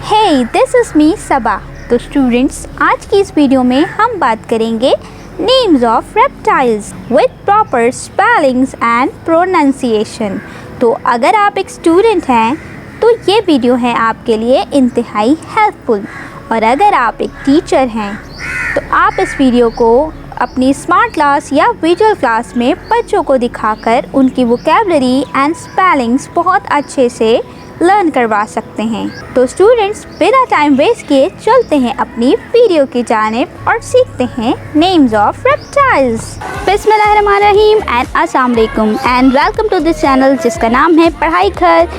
Hey, this is me सबा। तो students, आज की इस वीडियो में हम बात करेंगे names of reptiles with proper spellings and pronunciation. तो अगर आप एक स्टूडेंट हैं तो ये वीडियो है आपके लिए इंतहाई हेल्पफुल, और अगर आप एक टीचर हैं तो आप इस वीडियो को अपनी स्मार्ट क्लास या विजुअल क्लास में बच्चों को दिखाकर उनकी वोकैबुलरी एंड स्पेलिंग्स बहुत अच्छे से लर्न करवा सकते हैं। तो स्टूडेंट्स, बिना टाइम वेस्ट किए चलते हैं अपनी वीडियो की जानिब और सीखते हैं नेम्स ऑफ रेप्टाइल्स। बिस्मिल्लाहिर्रहमानिर्रहीम एंड अस्सलाम वालेकुम and welcome to this channel जिसका नाम है पढ़ाई घर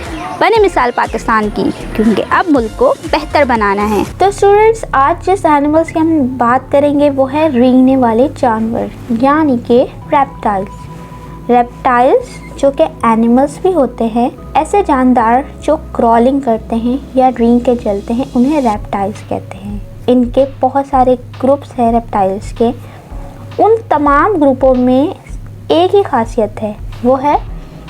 बने मिसाल पाकिस्तान की, क्योंकि अब मुल्क को बेहतर बनाना है। तो स्टूडेंट्स, आज जिस एनिमल्स की हम बात करेंगे वो है रेंगने वाले जानवर, यानी कि रेप्टाइल्स। रेप्टाइल्स जो कि एनिमल्स भी होते हैं, ऐसे जानदार जो क्रॉलिंग करते हैं या रेंग के चलते हैं, उन्हें रेप्टाइल्स कहते हैं। इनके बहुत सारे ग्रुप्स हैं रेप्टाइल्स के। उन तमाम ग्रुपों में एक ही खासियत है, वो है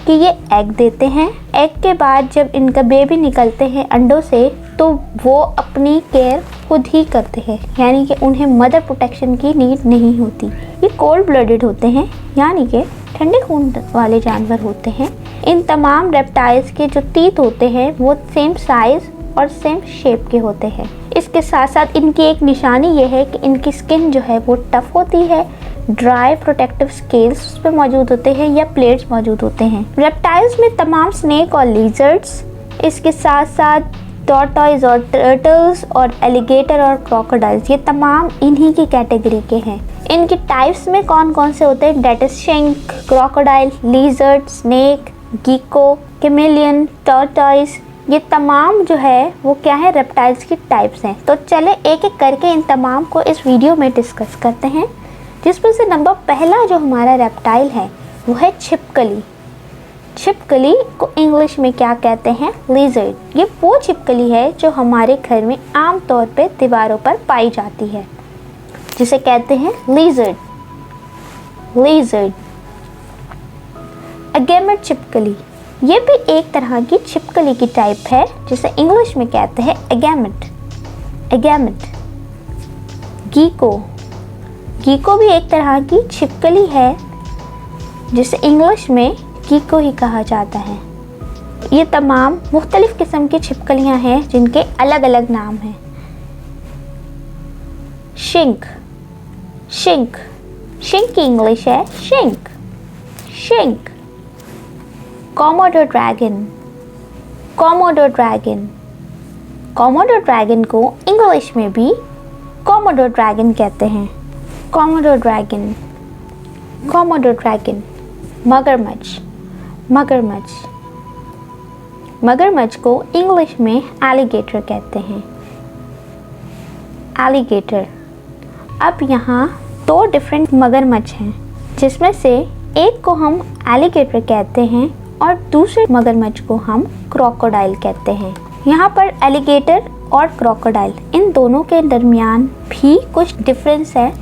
कि ये एग देते हैं। एग के बाद जब इनका बेबी निकलते हैं अंडों से, तो वो अपनी केयर खुद ही करते हैं, यानी कि उन्हें मदर प्रोटेक्शन की नीड नहीं होती। ये कोल्ड ब्लडेड होते हैं, यानी कि ठंडे खून वाले जानवर होते हैं। इन तमाम रेप्टाइल्स के जो टीथ होते हैं वो सेम साइज़ और सेम शेप के होते हैं। इसके साथ साथ इनकी एक निशानी ये है कि इनकी स्किन जो है वो टफ होती है, ड्राई प्रोटेक्टिव स्केल्स उस पर मौजूद होते हैं या प्लेट्स मौजूद होते हैं। रेप्टाइल्स में तमाम स्नेक और लिजर्ड्स, इसके साथ साथ टॉर्टॉइज और टर्टल्स और एलिगेटर और क्रोकोडाइल्स, ये तमाम इन्हीं की कैटेगरी के हैं। इनकी टाइप्स में कौन कौन से होते हैं? That is skink, crocodile, lizard, snake, gecko, chameleon, tortoise, ये तमाम जो है वो क्या है, रेप्टाइल्स की टाइप्स हैं। तो चले एक एक करके इन तमाम को इस वीडियो में डिस्कस करते हैं, जिसमें से नंबर पहला जो हमारा रेप्टाइल है वो है छिपकली। छिपकली को इंग्लिश में क्या कहते हैं? लिजर्ड। ये वो छिपकली है जो हमारे घर में आम तौर पे दीवारों पर पाई जाती है, जिसे कहते हैं लिजर्ड। लिजर्ड। अगेमेट छिपकली, ये भी एक तरह की छिपकली की टाइप है, जिसे इंग्लिश में कहते हैं एगेमेट। एगेमेट। गीको। गीको भी एक तरह की छिपकली है, जिसे इंग्लिश में गीको ही कहा जाता है। ये तमाम मुख्तलिफ किस्म की छिपकलियां हैं जिनके अलग अलग नाम हैं। शिंक। शिंक। शिंक की इंग्लिश है shrink. Shrink. Komodo dragon. Komodo dragon. Komodo dragon को इंग्लिश में भी कोमोडो ड्रैगन कहते हैं। Komodo dragon. Komodo dragon. मगरमच्छ। मगरमच्छ। मगरमच्छ को इंग्लिश में एलिगेटर कहते हैं। एलिगेटर। अब यहाँ दो डिफरेंट मगरमच्छ हैं, जिसमें से एक को हम एलिगेटर कहते हैं और दूसरे मगरमच्छ को हम क्रोकोडाइल कहते हैं। यहाँ पर एलिगेटर और क्रोकोडाइल, इन दोनों के दरमियान भी कुछ डिफरेंस है।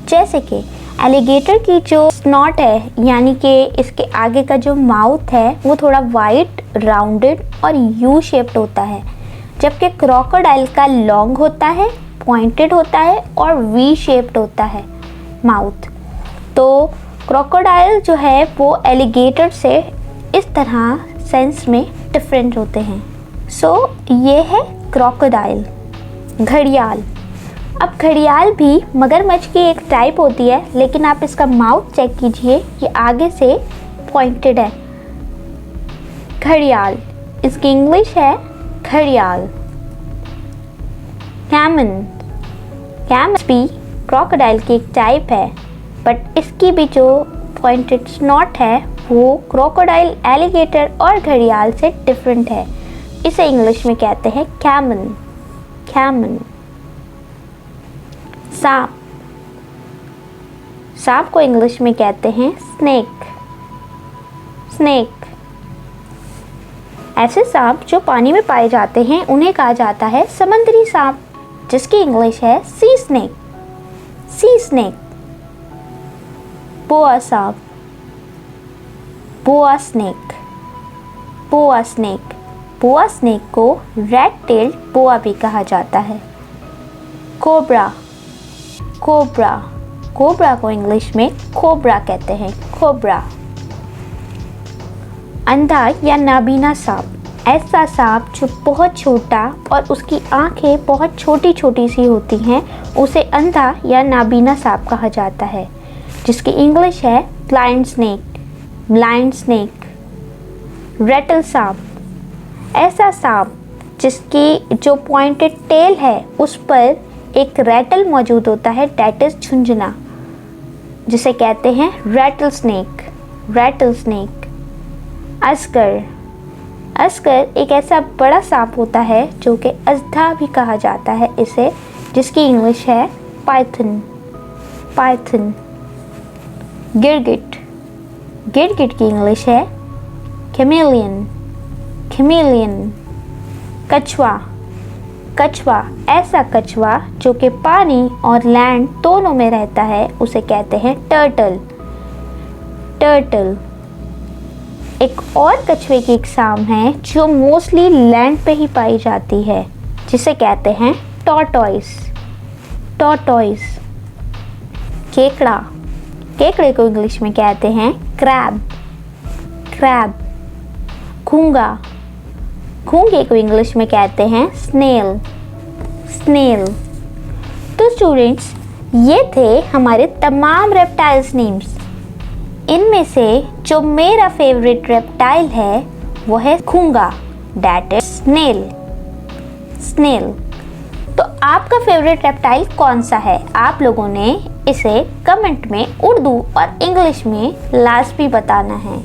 जैसे कि एलिगेटर की जो स्नॉट है, यानी कि इसके आगे का जो माउथ है, वो थोड़ा वाइड, राउंडेड और यू शेप्ड होता है, जबकि क्रोकोडाइल का लॉन्ग होता है, पॉइंटेड होता है और वी शेप्ड होता है माउथ। तो क्रोकोडाइल जो है वो एलिगेटर से इस तरह सेंस में डिफरेंट होते हैं। सो ये है क्रोकोडाइल। घड़ियाल। अब घड़ियाल भी मगरमच्छ की एक टाइप होती है, लेकिन आप इसका माउथ चेक कीजिए, ये आगे से पॉइंटेड है। घड़ियाल, इसकी इंग्लिश है घड़ियाल। कैमन। कैमन भी क्रोकोडाइल की एक टाइप है, बट इसकी भी जो पॉइंटेड स्नॉट है वो क्रोकोडाइल, एलिगेटर और घड़ियाल से डिफरेंट है। इसे इंग्लिश में कहते हैं कैमन। कैमन। सांप। सांप को इंग्लिश में कहते हैं स्नेक। स्नेक। ऐसे सांप जो पानी में पाए जाते हैं उन्हें कहा जाता है समुद्री सांप, जिसकी इंग्लिश है सी स्नेक। सी स्नेक। बोआ सांप। Boa snake. Boa snake. Boa snake को रेड टेल्ड बोआ भी कहा जाता है। कोबरा, कोबरा, कोबरा को इंग्लिश में कोबरा कहते हैं, कोबरा। अंधा या नाबीना सांप, ऐसा सांप जो बहुत छोटा और उसकी आंखें बहुत छोटी छोटी सी होती हैं, उसे अंधा या नाबीना सांप कहा जाता है, जिसकी इंग्लिश है blind snake, blind snake. Ratle सांप, ऐसा सांप जिसकी जो पॉइंटेड टेल है उस पर एक रेटल मौजूद होता है, डैट इज झुंझुना, जिसे कहते हैं Ratle snake, Ratle snake. Oscar, Oscar एक ऐसा बड़ा सांप होता है जो कि अजधा भी कहा जाता है इसे, जिसकी इंग्लिश है पाइथन, पाइथन। गिरगिट, गिरगिट की इंग्लिश है कैमेलियन, कैमेलियन। कछुआ, कछुआ ऐसा कछुआ जो कि पानी और लैंड दोनों में रहता है, उसे कहते हैं टर्टल, टर्टल। एक और कछुए की एग्जाम है जो मोस्टली लैंड पे ही पाई जाती है, जिसे कहते हैं टॉर्टॉइस, टॉर्टॉइस। केकड़ा, केकड़े को इंग्लिश में कहते हैं क्रैब, क्रैब। घूंगा, घूंगे को इंग्लिश में कहते हैं स्नेल, स्नेल। तो स्टूडेंट्स, ये थे हमारे तमाम रेप्टाइल्स नेम्स। इनमें से जो मेरा फेवरेट रेप्टाइल है वो है घूंगा, दैट इज स्नेल, स्नेल। तो आपका फेवरेट रेप्टाइल कौन सा है? आप लोगों ने इसे कमेंट में उर्दू और इंग्लिश में लाजमी बताना है।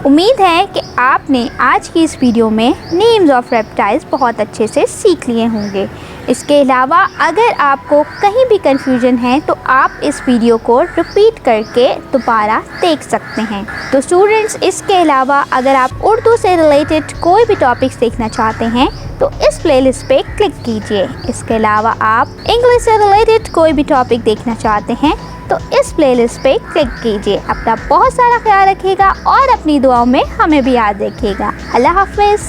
उम्मीद है कि आपने आज की इस वीडियो में नेम्स ऑफ रेप्टाइल्स बहुत अच्छे से सीख लिए होंगे। इसके अलावा अगर आपको कहीं भी कंफ्यूजन है तो आप इस वीडियो को रिपीट करके दोबारा देख सकते हैं। तो स्टूडेंट्स, इसके अलावा अगर आप उर्दू से रिलेटेड कोई भी टॉपिक्स देखना चाहते हैं तो इस प्लेलिस्ट पे क्लिक कीजिए। इसके अलावा आप इंग्लिश से रिलेटेड कोई भी टॉपिक देखना चाहते हैं तो इस प्लेलिस्ट पे क्लिक कीजिए। अपना बहुत सारा ख्याल रखिएगा और अपनी दुआओं में हमें भी याद रखिएगा। अल्लाह हाफिज़।